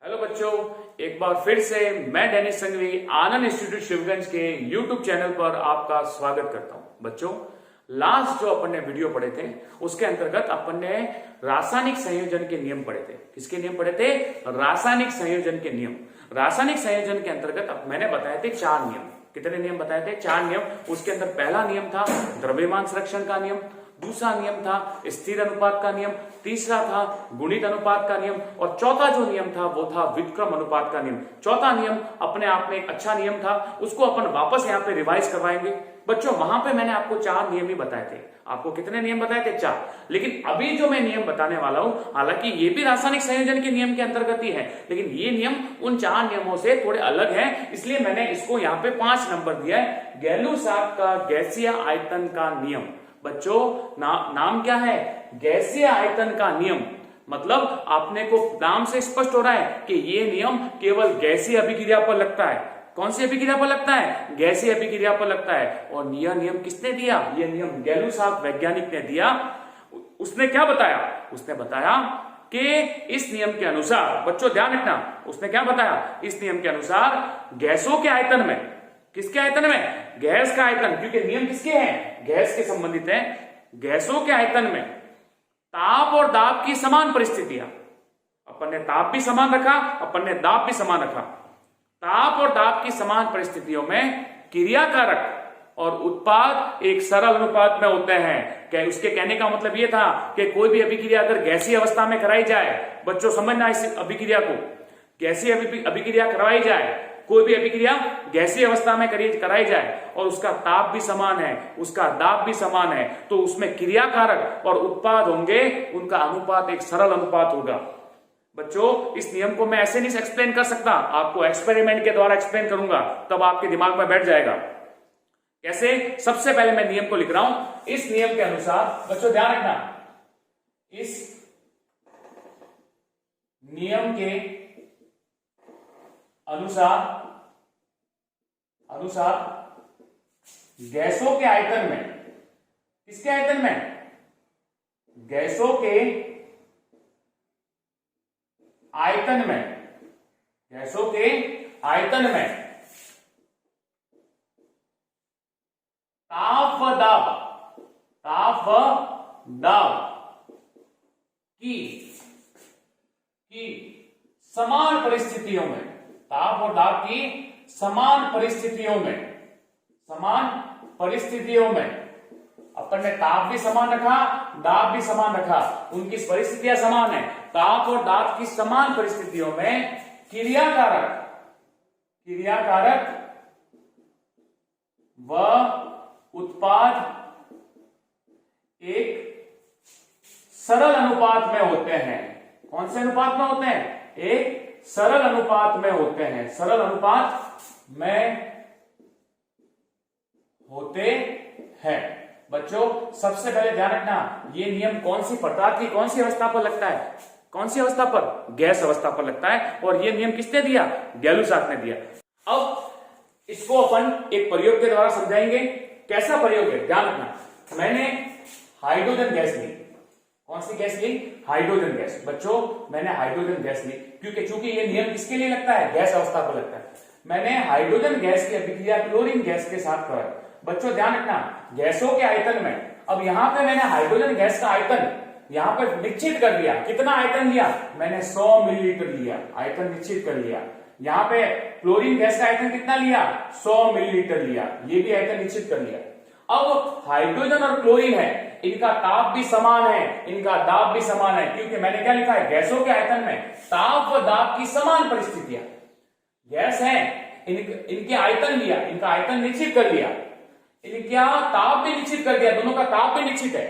Hello बच्चों, एक बार फिर से मैं डेनिस संघवी आनंद इंस्टीट्यूट शिवगंज के यूट्यूब चैनल पर आपका स्वागत करता हूं। बच्चों, लास्ट जो अपन ने वीडियो पढ़े थे उसके अंतर्गत अपन ने रासायनिक संयोजन के नियम पढ़े थे। किसके नियम पढ़े थे? रासायनिक संयोजन के नियम। रासायनिक संयोजन के अंतर्गत मैंने बताए थे 4 नियम। कितने नियम बताए थे? 4 नियम। उसके अंदर पहला नियम था द्रव्यमान संरक्षण का नियम, दूसरा नियम था स्थिर अनुपात का नियम, तीसरा था गुणित अनुपात का नियम और चौथा जो नियम था वो था व्युत्क्रम अनुपात का नियम। चौथा नियम अपने आप में एक अच्छा नियम था, उसको अपन वापस यहाँ पे रिवाइज करवाएंगे। बच्चों, वहां पे मैंने आपको 4 नियम ही बताए थे। आपको कितने नियम बताए थे? 4। लेकिन अभी जो मैं नियम बताने वाला हूं, हालांकि ये भी रासायनिक संयोजन के नियम के अंतर्गत ही है, लेकिन ये नियम उन 4 नियमों से थोड़े अलग है, इसलिए मैंने इसको यहाँ पे 5 नंबर दिया है। गैलू-सॉफ्ट का गैसीय आयतन का नियम। बच्चों, नाम क्या है? गैसीय आयतन का नियम। मतलब आपने को नाम से स्पष्ट हो रहा है कि ये नियम केवल गैसीय अभिक्रिया पर लगता है। कौन सी अभिक्रिया पर लगता है? गैसीय अभिक्रिया पर लगता है। और यह नियम किसने दिया? यह नियम गैलू-सॉफ्ट वैज्ञानिक ने दिया। उसने क्या बताया? उसने बताया कि इस नियम के अनुसार, बच्चों ध्यान रखना, उसने क्या बताया? इस नियम के अनुसार गैसों के आयतन में, किसके आयतन में? गैस का आयतन, क्योंकि नियम किसके हैं? गैस के संबंधित है। गैसों के आयतन में ताप और दाब की समान परिस्थितियां। अपन ने ताप भी समान रखा, अपन ने दाब भी समान रखा। ताप और दाब की समान परिस्थितियों में क्रियाकारक और उत्पाद एक सरल अनुपात में होते हैं। उसके कहने का मतलब यह था कि कोई भी अभिक्रिया अगर गैसीय अवस्था में कराई जाए, बच्चों समझना इस अभिक्रिया को, गैसीय अभिक्रिया करवाई जाए, कोई भी अभिक्रिया गैसीय अवस्था में कराई जाए और उसका ताप भी समान है, उसका दाब भी समान है, तो उसमें क्रियाकारक और उत्पाद होंगे, उनका अनुपात एक सरल अनुपात होगा। बच्चों, इस नियम को मैं ऐसे नहीं एक्सप्लेन कर सकता, आपको एक्सपेरिमेंट के द्वारा एक्सप्लेन करूंगा, तब आपके दिमाग में बैठ जाएगा। कैसे? सबसे पहले मैं नियम को लिख रहा हूं। इस नियम के अनुसार, बच्चों ध्यान रखना, इस नियम के अनुसार गैसों के आयतन में, किसके आयतन में? गैसों के आयतन में, गैसों के आयतन में ताप व दाब की समान परिस्थितियों में, ताप और दाब की समान परिस्थितियों में अपन ने ताप भी समान रखा, दाब भी समान रखा, उनकी परिस्थितियां समान है। ताप और दाब की समान परिस्थितियों में क्रियाकारक व उत्पाद एक सरल अनुपात में होते हैं। कौन से अनुपात में होते हैं? एक सरल अनुपात में होते हैं। सरल अनुपात में होते हैं। बच्चों, सबसे पहले ध्यान रखना, ये नियम कौन सी प्रकार की, कौन सी अवस्था पर लगता है? कौन सी अवस्था पर? गैस अवस्था पर लगता है। और ये नियम किसने दिया? गैलू-सॉफ्ट ने दिया। अब इसको अपन एक प्रयोग के द्वारा समझाएंगे। कैसा प्रयोग है? ध्यान रखना, मैंने हाइड्रोजन गैस ली। कौन सी गैस ली? Hydrogen gas. बच्चों, मैंने हाइड्रोजन गैस ली क्योंकि ये नियम किसके लिए लगता है? गैस अवस्था पर लगता है। मैंने हाइड्रोजन गैस की अभिक्रिया क्लोरीन गैस के साथ कराई। बच्चों ध्यान रखना, गैसों के आयतन में, अब यहां पे मैंने हाइड्रोजन गैस का आयतन यहां पर निश्चित कर लिया। कितना आयतन लिया? मैंने 100 मिलीलीटर लिया, आयतन निश्चित कर लिया। यहां पे क्लोरीन गैस का आयतन कितना लिया? 100 मिलीलीटर लिया, ये भी आयतन निश्चित कर लिया। अब हाइड्रोजन और क्लोरीन है, इनका ताप भी समान है, इनका दाब भी समान है, क्योंकि मैंने क्या लिखा है? गैसों के आयतन में ताप व दाब की समान परिस्थितियां। गैस है, इनके आयतन लिया, इनका आयतन निश्चित कर लिया, इनका ताप भी निश्चित कर दिया, दोनों का ताप भी निश्चित है।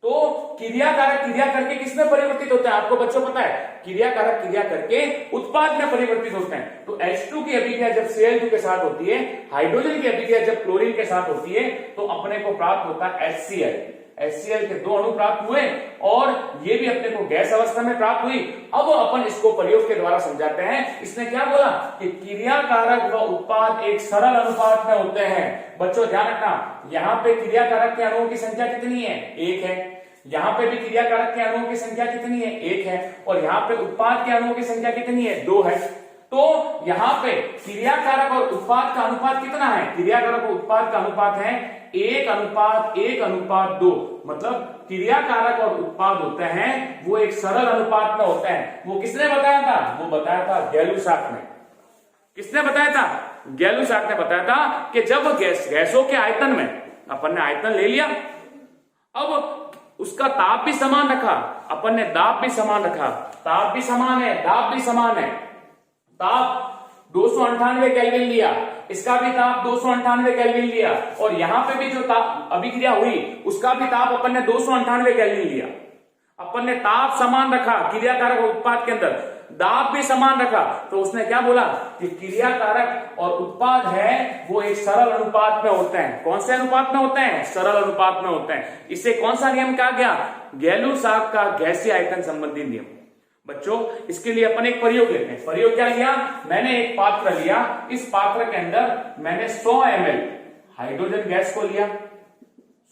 तो क्रियाकारक क्रिया करके किसमें परिवर्तित होता है? आपको बच्चों पता है, क्रियाकारक क्रिया करके उत्पाद में परिवर्तित होते हैं। तो H2 की अभिक्रिया जब Cl2 के साथ होती है, हाइड्रोजन की अभिक्रिया जब क्लोरीन के साथ होती है, तो अपने को प्राप्त होता है HCl। HCl के 2 अणु प्राप्त हुए और ये भी अपने को गैस अवस्था में प्राप्त हुई। अब अपन इसको प्रयोग के द्वारा समझाते हैं। इसने क्या बोला कि क्रियाकारक व उत्पाद एक सरल अनुपात में होते हैं। बच्चों ध्यान रखना, यहाँ पे क्रियाकारक के अणुओं की संख्या कितनी है? 1 है। यहाँ पे भी क्रिया कारक के अणुओं की संख्या कितनी है, 1 है, और यहाँ पे उत्पाद के अणुओं की संख्या कितनी है, 2 है। तो यहाँ पे क्रिया कारक और उत्पाद का अनुपात कितना है, क्रिया कारक और उत्पाद का अनुपात है 1:1:2। मतलब क्रिया कारक और उत्पाद होते हैं वो एक सरल अनुपात में होते हैं। वो किसने बताया था, वो बताया था गैलूसाक ने। किसने बताया था, गैलूसाक ने बताया था कि जब गैसों के आयतन में, अपन ने आयतन ले लिया, अब उसका ताप भी समान रखा, अपन ने दाब भी समान रखा, ताप भी समान है, दाब भी समान है। ताप 298 केल्विन लिया, इसका भी ताप 298 केल्विन लिया, और यहां पे भी जो ताप अभिक्रिया हुई उसका भी ताप अपन ने 298 केल्विन लिया। अपन ने ताप समान रखा क्रिया कारक और उत्पाद के अंदर, दाब भी समान रखा। तो उसने क्या बोला कि क्रिया कारक और उत्पाद है वो एक सरल अनुपात में होते हैं। कौन से अनुपात में होते हैं, सरल अनुपात में होते हैं। इसे कौन सा नियम कहा गया, गैलूसाक का गैसीय आयतन संबंधी नियम। बच्चों इसके लिए अपन एक प्रयोग लेते हैं। प्रयोग क्या लिया, मैंने एक पात्र लिया, इस पात्र के अंदर मैंने 100 ml हाइड्रोजन गैस को लिया।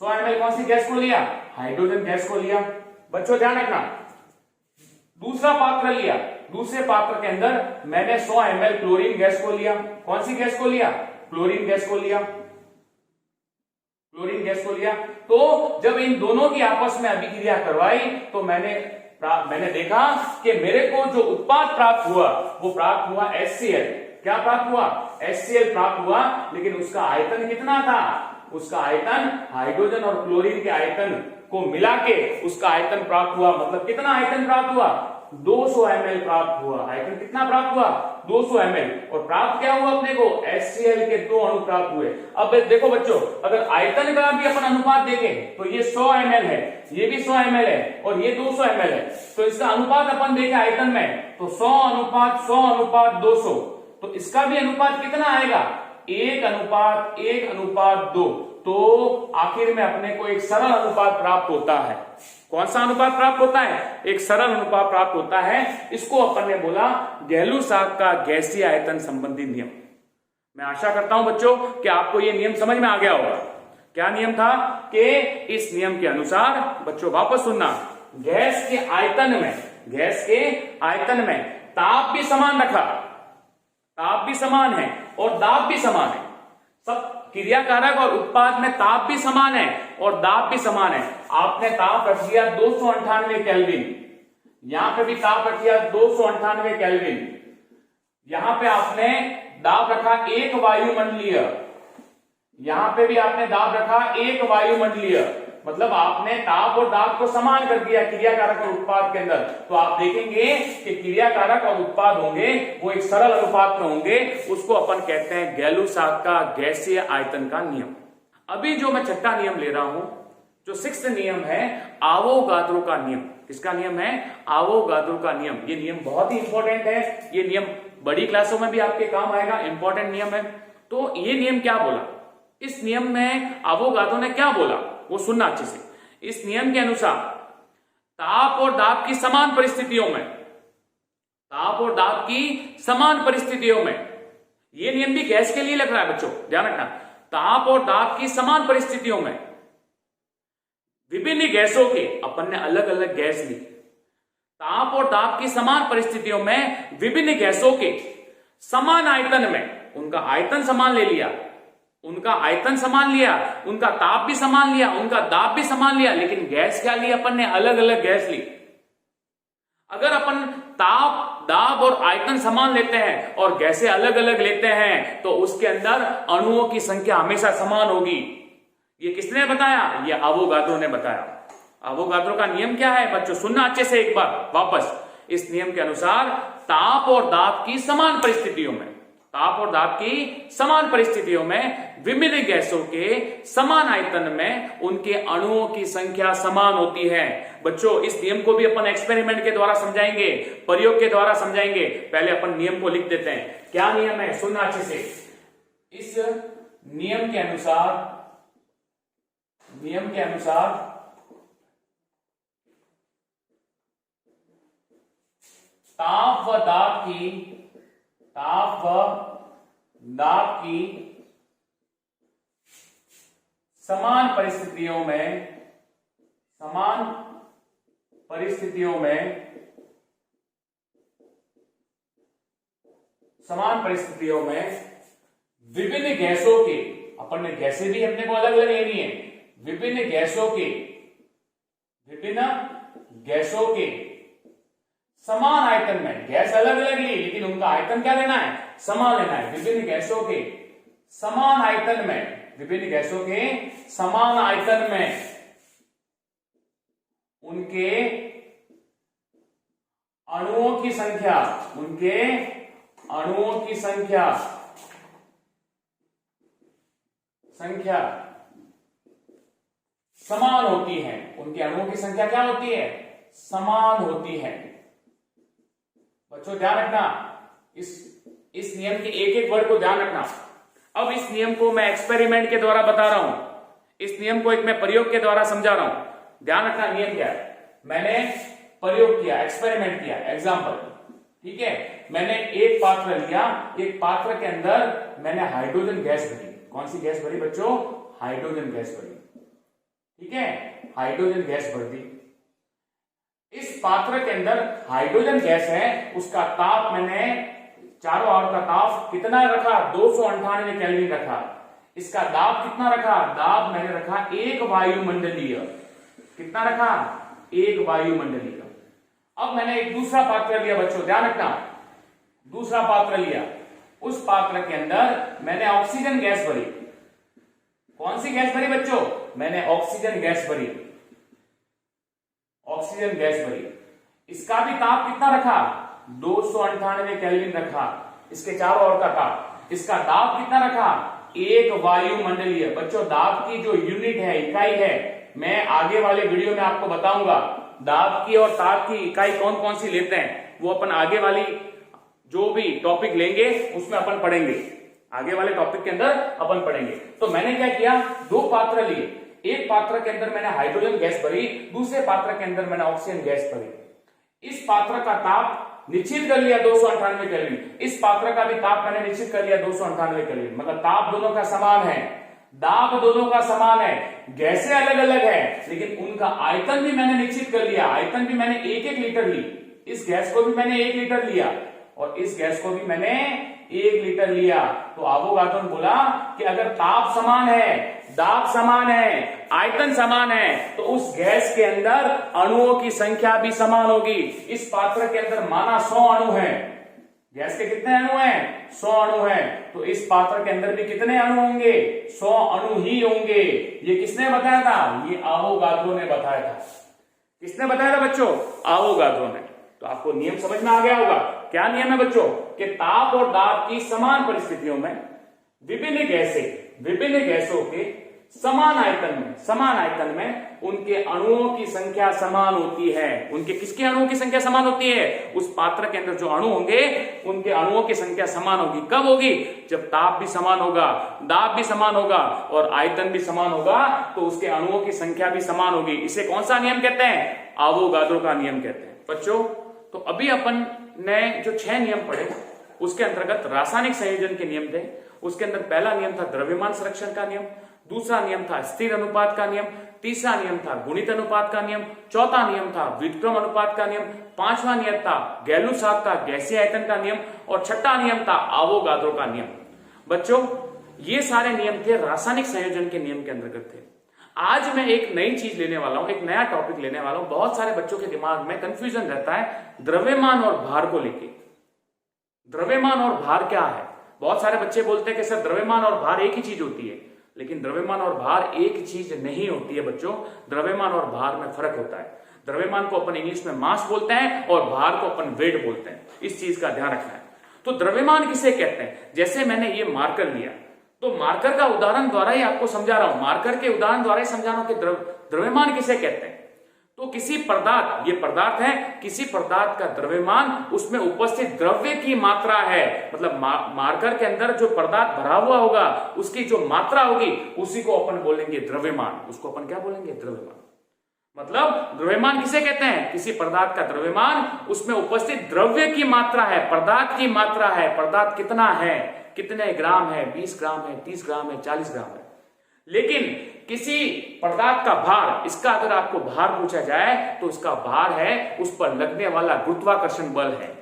100 ml कौन सी गैस को लिया, हाइड्रोजन गैस को लिया। बच्चों ध्यान रखना, दूसरा पात्र लिया, दूसरे पात्र के अंदर मैंने 100 ml क्लोरीन गैस को लिया। कौन सी गैस को लिया, क्लोरीन गैस को लिया, क्लोरीन गैस को लिया। तो जब इन दोनों की आपस में अभिक्रिया करवाई तो मैंने देखा कि मेरे को जो उत्पाद प्राप्त हुआ वो प्राप्त हुआ HCl। क्या प्राप्त हुआ, HCl प्राप्त हुआ, लेकिन उसका आयतन कितना था, उसका आयतन हाइड्रोजन और क्लोरीन के आयतन को मिला के उसका आयतन प्राप्त हुआ। मतलब कितना आयतन प्राप्त हुआ, 200 ml प्राप्त हुआ। आयतन कितना प्राप्त हुआ, 200 ml। और प्राप्त क्या हुआ अपने को, HCl के 2 अणु प्राप्त हुए। अब देखो बच्चों, अगर आयतन का भी अपन अनुपात देखें तो ये 100 ml है, ये भी 100 ml है, और ये 200 ml है। तो इसका अनुपात अपन देखें आयतन में तो 100:100:200। तो इसका भी अनुपात कितना आएगा, 1:1:2। तो आखिर में अपने को एक सरल अनुपात प्राप्त होता है। कौन सा अनुपात प्राप्त होता है, एक सरल अनुपात प्राप्त होता है। इसको अपन ने बोला गैलूसाक का गैसीय आयतन संबंधी नियम। मैं आशा करता हूं बच्चों कि आपको यह नियम समझ में आ गया होगा। क्या नियम था कि इस नियम के अनुसार, बच्चों वापस सुनना, गैस के आयतन में ताप भी समान रखा, ताप भी समान है और दाब भी समान है। सब क्रिया कारक और उत्पाद में ताप भी समान है और दाब भी समान है। आपने ताप रख दिया 298 केल्विन, यहां पे भी ताप रख दिया 298 केल्विन, यहां पे आपने दाब रखा 1 वायुमंडलीय, यहां पे भी आपने दाब रखा 1 वायुमंडलीय। मतलब आपने ताप और दाब को समान कर दिया क्रिया कारक और उत्पाद के अंदर। तो आप देखेंगे कि क्रिया कारक और उत्पाद होंगे वो एक सरल अनुपात में होंगे। उसको अपन कहते हैं गैलूसाक का गैसीय आयतन का नियम। अभी जो मैं छठा नियम ले रहा हूं, जो 6th नियम है, आवोगाद्रो का नियम। किसका नियम है, आवोगाद्रो का नियम। ये नियम बहुत ही इंपॉर्टेंट है, ये नियम बड़ी क्लासों में भी आपके काम आएगा, इंपॉर्टेंट नियम है। तो ये नियम क्या बोला, इस नियम में आवोगाद्रो ने क्या बोला वो सुनना अच्छे से। इस नियम के अनुसार ताप और दाब की समान परिस्थितियों में, ताप और दाब की समान परिस्थितियों में, यह नियम भी गैस के लिए लग रहा है बच्चों, ध्यान रखना। ताप और दाब की समान परिस्थितियों में विभिन्न गैसों के, अपन ने अलग अलग गैस ली, ताप और दाब की समान परिस्थितियों में विभिन्न गैसों के समान आयतन में, उनका आयतन समान ले लिया, उनका आयतन समान लिया, उनका ताप भी समान लिया, उनका दाब भी समान लिया, लेकिन गैस क्या ली अपन ने, अलग अलग गैस ली। अगर अपन ताप, दाब और आयतन समान लेते हैं और गैसें अलग अलग लेते हैं तो उसके अंदर अणुओं की संख्या हमेशा समान होगी। ये किसने बताया, ये आवोगाद्रो ने बताया। आवोगाद्रो का नियम क्या है बच्चों, सुनना अच्छे से एक बार वापस। इस नियम के अनुसार ताप और दाब की समान परिस्थितियों में, ताप और दाब की समान परिस्थितियों में विभिन्न गैसों के समान आयतन में उनके अणुओं की संख्या समान होती है। बच्चों इस नियम को भी अपन एक्सपेरिमेंट के द्वारा समझाएंगे, प्रयोग के द्वारा समझाएंगे। पहले अपन नियम को लिख देते हैं। क्या नियम है, सुनना अच्छे से। इस नियम के अनुसार ताप व दाब की समान परिस्थितियों में परिस्थितियों में विभिन्न गैसों के, अपन ने गैसें भी अपने को अलग अलग लेनी है, विभिन्न गैसों के समान आयतन में, गैस अलग अलग ली लेकिन उनका आयतन क्या लेना है, समान लेना है। विभिन्न गैसों के समान आयतन में उनके अणुओं की संख्या समान होती है। उनके अणुओं की संख्या क्या होती है, समान होती है। बच्चों ध्यान रखना, इस नियम के एक एक वर्ड को ध्यान रखना। अब इस नियम को मैं एक्सपेरिमेंट के द्वारा बता रहा हूं, इस नियम को एक मैं प्रयोग के द्वारा समझा रहा हूं। ध्यान रखना नियम क्या है, मैंने प्रयोग किया, एक्सपेरिमेंट किया, एग्जाम्पल, ठीक है। मैंने एक पात्र लिया, एक पात्र के अंदर मैंने हाइड्रोजन गैस भरी। कौन सी गैस भरी बच्चों, हाइड्रोजन गैस भरी, ठीक है, हाइड्रोजन गैस भर दी। इस पात्र के अंदर हाइड्रोजन गैस है, उसका ताप मैंने चारों ओर का ताप कितना रखा, 298 केल्विन रखा। इसका दाब कितना रखा, दाब मैंने रखा 1 वायुमंडलीय। कितना रखा, 1 वायुमंडलीय। अब मैंने एक दूसरा पात्र लिया बच्चों, ध्यान रखना, दूसरा पात्र लिया, उस पात्र के अंदर मैंने ऑक्सीजन गैस भरी। कौन सी गैस भरी बच्चों, मैंने ऑक्सीजन गैस भरी, ऑक्सीजन गैस भरी। इसका भी ताप कितना रखा, 298 केल्विन रखा, इसके चारों ओर का ताप। इसका दाब कितना रखा, 1 वायुमंडलीय। बच्चों दाब की जो यूनिट है, इकाई है, मैं आगे वाले वीडियो में आपको बताऊंगा। दाब की और ताप की इकाई कौन कौन सी लेते हैं, वो अपन आगे वाली जो भी टॉपिक लेंगे उसमें अपन पढ़ेंगे, आगे वाले टॉपिक के अंदर अपन पढ़ेंगे। तो मैंने क्या किया, 2 पात्र लिए, एक पात्र के अंदर मैंने हाइड्रोजन गैस भरी, दूसरे पात्र के अंदर मैंने ऑक्सीजन गैस भरी। इस पात्र का ताप निश्चित कर लिया 298 केल्विन, इस पात्र का भी ताप मैंने निश्चित कर लिया 298 केल्विन। मतलब ताप दोनों का समान है, दाब दोनों का समान है, गैसें अलग अलग है, लेकिन उनका आयतन भी मैंने निश्चित कर लिया। आयतन भी मैंने 1-1 लीटर ली, इस गैस को भी मैंने 1 लीटर लिया और इस गैस को भी मैंने 1 लीटर लिया। तो अवोगाड्रो ने बोला कि अगर ताप समान है, दाब समान है, आयतन समान है, तो उस गैस के अंदर अणुओं की संख्या भी समान होगी। इस पात्र के अंदर माना 100 अणु हैं, गैस के कितने अणु हैं, 100 अणु हैं, तो इस पात्र के अंदर भी कितने अणु होंगे, 100 अणु ही होंगे। ये किसने बताया था, ये अवोगाड्रो ने बताया था। किसने बताया था बच्चों, अवोगाड्रो ने। तो आपको नियम समझ में आ गया होगा। क्या नियम है बच्चों, कि ताप और दाब की समान परिस्थितियों में विभिन्न गैसों के समान आयतन में उनके अणुओं की संख्या समान होती है। उनके किसके अणुओं की संख्या समान होती है, उस पात्र के अंदर जो अणु होंगे उनके अणुओं की संख्या समान होगी। कब होगी, जब ताप भी समान होगा, दाब भी समान होगा और आयतन भी समान होगा, तो उसके अणुओं की संख्या भी समान होगी। इसे कौन सा नियम कहते हैं, अवोगाड्रो का नियम कहते हैं। बच्चों तो अभी अपन ने जो 6 नियम पढ़े उसके अंतर्गत रासायनिक संयोजन के नियम थे। उसके अंदर पहला नियम था द्रव्यमान संरक्षण का नियम, दूसरा नियम था स्थिर अनुपात का नियम, तीसरा नियम था गुणित अनुपात का नियम, चौथा नियम था व्युत्क्रम अनुपात का नियम, पांचवा नियम था गैलू-साख का गैसीय आयतन का नियम और छठा नियम था अवोगाड्रो का नियम। बच्चों ये सारे नियम थे रासायनिक संयोजन के नियम के अंतर्गत थे। आज मैं एक नई चीज लेने वाला हूं, एक नया टॉपिक लेने वाला हूं। बहुत सारे बच्चों के दिमाग में कंफ्यूजन रहता है द्रव्यमान और भार को लेके। द्रव्यमान और भार क्या है, बहुत सारे बच्चे बोलते हैं कि सर द्रव्यमान और भार एक ही चीज होती है, लेकिन द्रव्यमान और भार एक चीज नहीं होती है बच्चों। द्रव्यमान और भार में फर्क होता है। द्रव्यमान को अपन इंग्लिश में मास बोलते हैं और भार को अपन वेट बोलते हैं, इस चीज का ध्यान रखना है। तो द्रव्यमान किसे कहते हैं, जैसे मैंने ये मार्कर लिया, तो मार्कर का उदाहरण द्वारा ही आपको समझा रहा हूं, मार्कर के उदाहरण द्वारा ही समझा रहा हूं कि द्रव्यमान किसे कहते हैं। तो किसी पदार्थ, ये पदार्थ है, किसी पदार्थ का द्रव्यमान उसमें उपस्थित द्रव्य की मात्रा है। मतलब मार्कर के अंदर जो पदार्थ भरा हुआ होगा उसकी जो मात्रा होगी उसी को अपन बोलेंगे द्रव्यमान। उसको अपन क्या बोलेंगे, द्रव्यमान। मतलब द्रव्यमान किसे कहते हैं, किसी पदार्थ का द्रव्यमान उसमें उपस्थित द्रव्य की मात्रा है, पदार्थ की मात्रा है। पदार्थ कितना है, कितने ग्राम है, 20 ग्राम है, 30 ग्राम है, 40 ग्राम है। लेकिन किसी पदार्थ का भार, इसका अगर आपको भार पूछा जाए तो इसका भार है उस पर लगने वाला गुरुत्वाकर्षण बल है।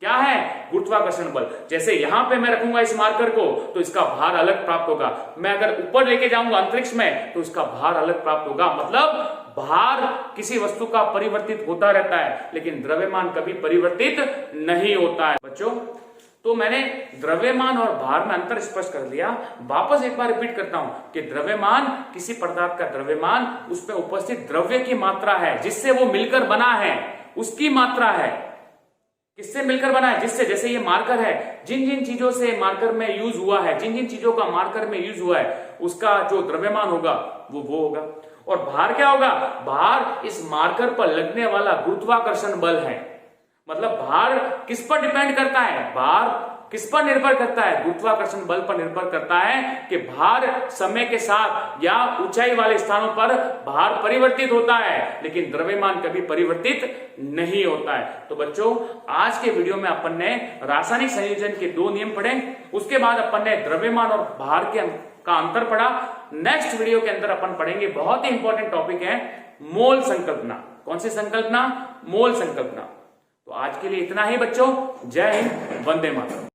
क्या है? गुरुत्वाकर्षण बल। जैसे यहां पे मैं रखूंगा इस मार्कर को तो इसका भार अलग प्राप्त होगा, मैं अगर ऊपर लेके जाऊंगा अंतरिक्ष में तो इसका भार अलग प्राप्त होगा। मतलब भार किसी वस्तु का परिवर्तित होता रहता है, लेकिन द्रव्यमान कभी परिवर्तित नहीं होता है। बच्चों, तो मैंने द्रव्यमान और भार में अंतर स्पष्ट कर लिया। वापस एक बार रिपीट करता हूं कि द्रव्यमान किसी पदार्थ का द्रव्यमान उसमें उपस्थित द्रव्य की मात्रा है, जिससे वो मिलकर बना है, उसकी मात्रा है। किससे मिलकर बना है? जिससे, जैसे ये मार्कर है, जिन जिन चीजों से मार्कर में यूज हुआ है, जिन जिन चीजों का मार्कर में यूज हुआ है, उसका जो द्रव्यमान होगा वो होगा। और भार क्या होगा? भार इस मार्कर पर लगने वाला गुरुत्वाकर्षण बल है। मतलब भार किस पर डिपेंड करता है? भार किस पर निर्भर करता है? गुरुत्वाकर्षण बल पर निर्भर करता है कि भार समय के साथ या ऊंचाई वाले स्थानों पर भार परिवर्तित होता है, लेकिन द्रव्यमान कभी परिवर्तित नहीं होता है। तो बच्चों, आज के वीडियो में अपन ने रासायनिक संयोजन के 2 नियम पढ़े, उसके बाद अपन ने द्रव्यमान और भार का अंतर पढ़ा। नेक्स्ट वीडियो के अंदर अपन पढ़ेंगे, बहुत ही इंपॉर्टेंट टॉपिक है, मोल संकल्पना। कौन सी संकल्पना? मोल संकल्पना। तो आज के लिए इतना ही बच्चों। जय हिंद, वंदे मातरम।